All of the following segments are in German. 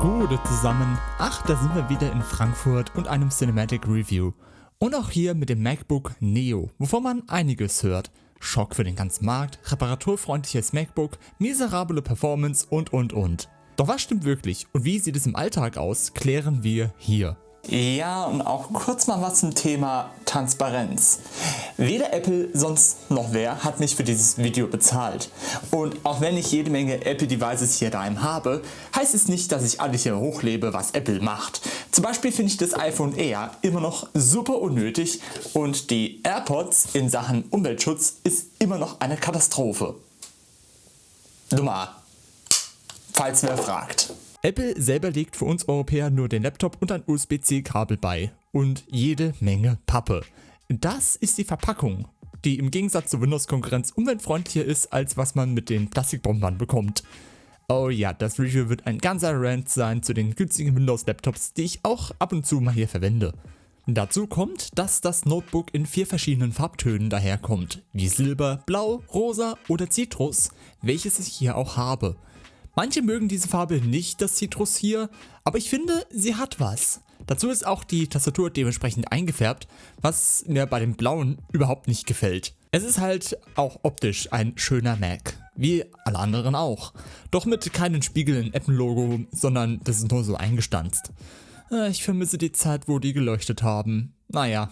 Gute zusammen. Ach, da sind wir wieder in Frankfurt und einem Cinematic Review. Und auch hier mit dem MacBook Neo, wovon man einiges hört. Schock für den ganzen Markt, reparaturfreundliches MacBook, miserable Performance und. Doch was stimmt wirklich und wie sieht es im Alltag aus, klären wir hier. Ja, und auch kurz mal was zum Thema Transparenz. Weder Apple sonst noch wer hat mich für dieses Video bezahlt. Und auch wenn ich jede Menge Apple-Devices hier daheim habe, heißt es nicht, dass ich alles hier hochlebe, was Apple macht. Zum Beispiel finde ich das iPhone Air immer noch super unnötig und die AirPods in Sachen Umweltschutz ist immer noch eine Katastrophe. Nummer, falls wer fragt. Apple selber legt für uns Europäer nur den Laptop und ein USB-C-Kabel bei und jede Menge Pappe. Das ist die Verpackung, die im Gegensatz zur Windows-Konkurrenz umweltfreundlicher ist, als was man mit den Plastikbombern bekommt. Oh ja, das Review wird ein ganzer Rant sein zu den günstigen Windows-Laptops, die ich auch ab und zu mal hier verwende. Dazu kommt, dass das Notebook in 4 verschiedenen Farbtönen daherkommt, wie Silber, Blau, Rosa oder Zitrus, welches ich hier auch habe. Manche mögen diese Farbe nicht, das Zitrus hier, aber ich finde, sie hat was. Dazu ist auch die Tastatur dementsprechend eingefärbt, was mir bei dem Blauen überhaupt nicht gefällt. Es ist halt auch optisch ein schöner Mac, wie alle anderen auch. Doch mit keinem spiegelnden Apple-Logo, sondern das ist nur so eingestanzt. Ich vermisse die Zeit, wo die geleuchtet haben. Naja.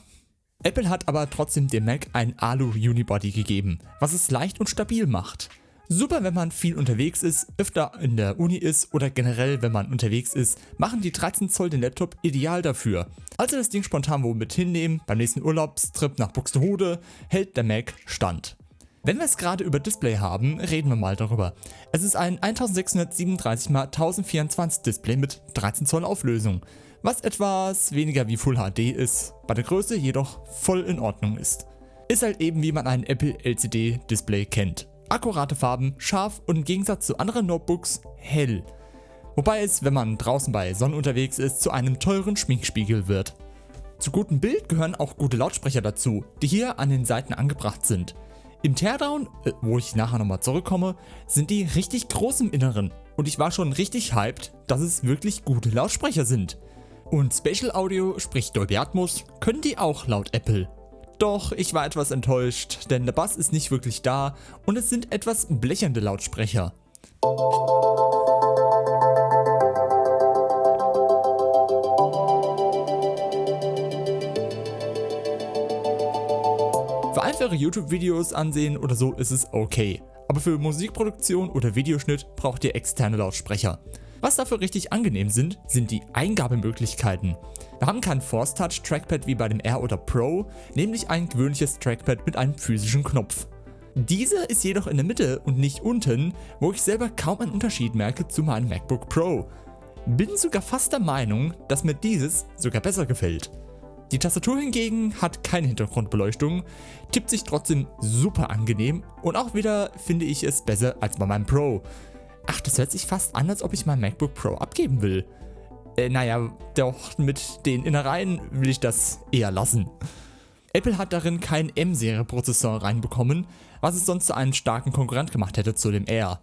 Apple hat aber trotzdem dem Mac ein Alu-Unibody gegeben, was es leicht und stabil macht. Super, wenn man viel unterwegs ist, öfter in der Uni ist oder generell, wenn man unterwegs ist, machen die 13 Zoll den Laptop ideal dafür. Also das Ding spontan womit hinnehmen, beim nächsten Urlaubstrip nach Buxtehude, hält der Mac stand. Wenn wir es gerade über Display haben, reden wir mal darüber. Es ist ein 1637 x 1024 Display mit 13 Zoll Auflösung, was etwas weniger wie Full HD ist, bei der Größe jedoch voll in Ordnung ist. Ist halt eben wie man ein Apple LCD Display kennt. Akkurate Farben, scharf und im Gegensatz zu anderen Notebooks hell. Wobei es, wenn man draußen bei Sonne unterwegs ist, zu einem teuren Schminkspiegel wird. Zu gutem Bild gehören auch gute Lautsprecher dazu, die hier an den Seiten angebracht sind. Im Teardown, wo ich nachher nochmal zurückkomme, sind die richtig groß im Inneren und ich war schon richtig hyped, dass es wirklich gute Lautsprecher sind. Und Spatial Audio, sprich Dolby Atmos, können die auch laut Apple. Doch ich war etwas enttäuscht, denn der Bass ist nicht wirklich da und es sind etwas blechernde Lautsprecher. Für einfache YouTube-Videos ansehen oder so ist es okay, aber für Musikproduktion oder Videoschnitt braucht ihr externe Lautsprecher. Was dafür richtig angenehm sind die Eingabemöglichkeiten. Wir haben kein Force Touch Trackpad wie bei dem Air oder Pro, nämlich ein gewöhnliches Trackpad mit einem physischen Knopf. Dieser ist jedoch in der Mitte und nicht unten, wo ich selber kaum einen Unterschied merke zu meinem MacBook Pro. Bin sogar fast der Meinung, dass mir dieses sogar besser gefällt. Die Tastatur hingegen hat keine Hintergrundbeleuchtung, tippt sich trotzdem super angenehm und auch wieder finde ich es besser als bei meinem Pro. Ach, das hört sich fast an, als ob ich mein MacBook Pro abgeben will. Naja, doch mit den Innereien will ich das eher lassen. Apple hat darin keinen M-Serie-Prozessor reinbekommen, was es sonst zu einem starken Konkurrent gemacht hätte zu dem Air.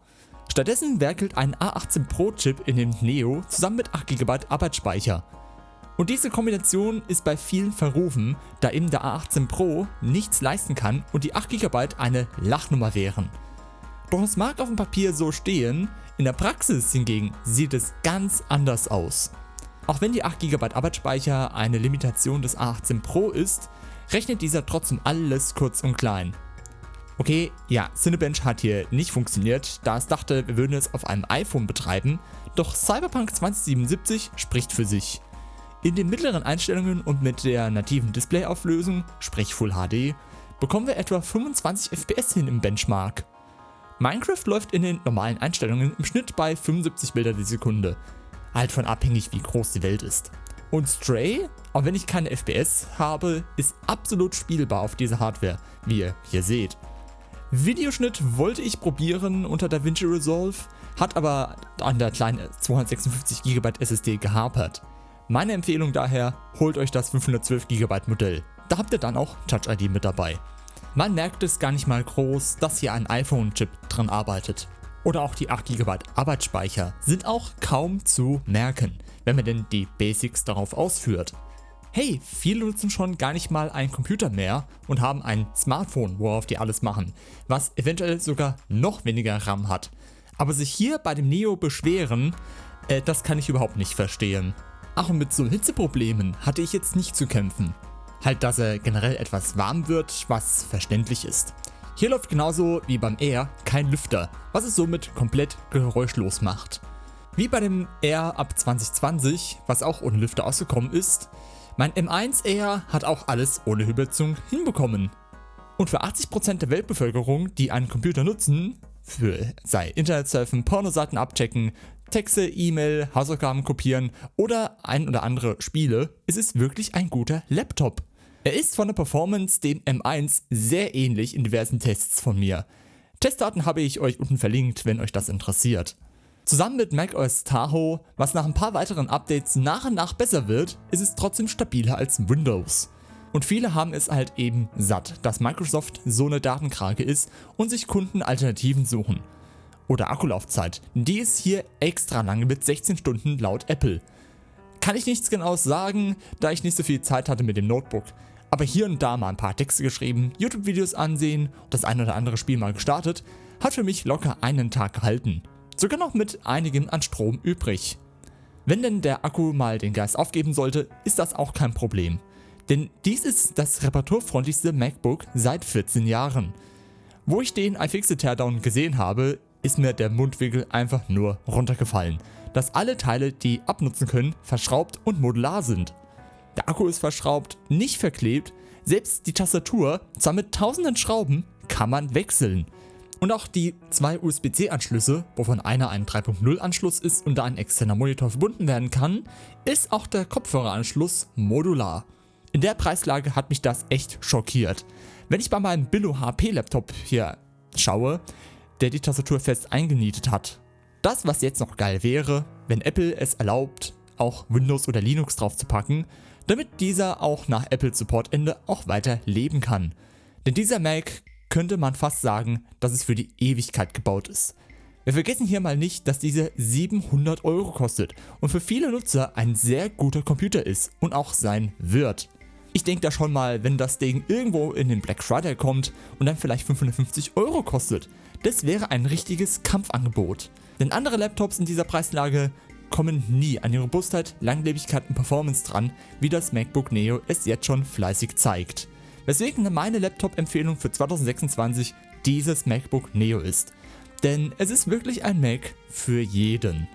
Stattdessen werkelt ein A18 Pro-Chip in dem Neo zusammen mit 8 GB Arbeitsspeicher. Und diese Kombination ist bei vielen verrufen, da eben der A18 Pro nichts leisten kann und die 8 GB eine Lachnummer wären. Doch es mag auf dem Papier so stehen, in der Praxis hingegen sieht es ganz anders aus. Auch wenn die 8 GB Arbeitsspeicher eine Limitation des A18 Pro ist, rechnet dieser trotzdem alles kurz und klein. Okay, ja, Cinebench hat hier nicht funktioniert, da es dachte, wir würden es auf einem iPhone betreiben, doch Cyberpunk 2077 spricht für sich. In den mittleren Einstellungen und mit der nativen Displayauflösung, sprich Full HD, bekommen wir etwa 25 FPS hin im Benchmark. Minecraft läuft in den normalen Einstellungen im Schnitt bei 75 Bilder die Sekunde, halt von abhängig wie groß die Welt ist. Und Stray, auch wenn ich keine FPS habe, ist absolut spielbar auf dieser Hardware, wie ihr hier seht. Videoschnitt wollte ich probieren unter DaVinci Resolve, hat aber an der kleinen 256 GB SSD gehapert. Meine Empfehlung daher, holt euch das 512 GB Modell, da habt ihr dann auch Touch ID mit dabei. Man merkt es gar nicht mal groß, dass hier ein iPhone-Chip drin arbeitet. oder auch die 8 GB Arbeitsspeicher sind auch kaum zu merken, wenn man denn die Basics darauf ausführt. Hey, viele nutzen schon gar nicht mal einen Computer mehr und haben ein Smartphone, worauf die alles machen, was eventuell sogar noch weniger RAM hat. Aber sich hier bei dem Neo beschweren, das kann ich überhaupt nicht verstehen. Ach, und mit so Hitzeproblemen hatte ich jetzt nicht zu kämpfen. Halt, dass er generell etwas warm wird, was verständlich ist. Hier läuft genauso wie beim Air kein Lüfter, was es somit komplett geräuschlos macht. Wie bei dem Air ab 2020, was auch ohne Lüfter ausgekommen ist, mein M1 Air hat auch alles ohne Überhitzung hinbekommen. Und für 80% der Weltbevölkerung, die einen Computer nutzen, sei Internetsurfen, Pornoseiten abchecken, Texte, E-Mail, Hausaufgaben kopieren oder ein oder andere Spiele, ist es wirklich ein guter Laptop. Er ist von der Performance dem M1 sehr ähnlich in diversen Tests von mir. Testdaten habe ich euch unten verlinkt, wenn euch das interessiert. Zusammen mit macOS Tahoe, was nach ein paar weiteren Updates nach und nach besser wird, ist es trotzdem stabiler als Windows. Und viele haben es halt eben satt, dass Microsoft so eine Datenkrake ist und sich Kunden Alternativen suchen. Oder Akkulaufzeit, die ist hier extra lange mit 16 Stunden laut Apple. Kann ich nichts Genaues sagen, da ich nicht so viel Zeit hatte mit dem Notebook. Aber hier und da mal ein paar Texte geschrieben, YouTube-Videos ansehen, das ein oder andere Spiel mal gestartet, hat für mich locker einen Tag gehalten. Sogar noch mit einigem an Strom übrig. Wenn denn der Akku mal den Geist aufgeben sollte, ist das auch kein Problem. Denn dies ist das reparaturfreundlichste MacBook seit 14 Jahren. Wo ich den iFixit Teardown gesehen habe, ist mir der Mundwinkel einfach nur runtergefallen. Dass alle Teile, die abnutzen können, verschraubt und modular sind. Der Akku ist verschraubt, nicht verklebt, selbst die Tastatur, zwar mit tausenden Schrauben, kann man wechseln. Und auch die 2 USB-C-Anschlüsse, wovon einer ein 3.0 Anschluss ist und da ein externer Monitor verbunden werden kann, ist auch der Kopfhöreranschluss modular. In der Preislage hat mich das echt schockiert. Wenn ich bei meinem Billo HP Laptop hier schaue, der die Tastatur fest eingenietet hat. Das, was jetzt noch geil wäre, wenn Apple es erlaubt, auch Windows oder Linux drauf zu packen, damit dieser auch nach Apple Supportende auch weiter leben kann. Denn dieser Mac könnte man fast sagen, dass es für die Ewigkeit gebaut ist. Wir vergessen hier mal nicht, dass diese 700 € kostet und für viele Nutzer ein sehr guter Computer ist und auch sein wird. Ich denke da schon mal, wenn das Ding irgendwo in den Black Friday kommt und dann vielleicht 550 € kostet. Das wäre ein richtiges Kampfangebot. Denn andere Laptops in dieser Preislage kommen nie an die Robustheit, Langlebigkeit und Performance dran, wie das MacBook Neo es jetzt schon fleißig zeigt. Weswegen meine Laptop-Empfehlung für 2026 dieses MacBook Neo ist. Denn es ist wirklich ein Mac für jeden.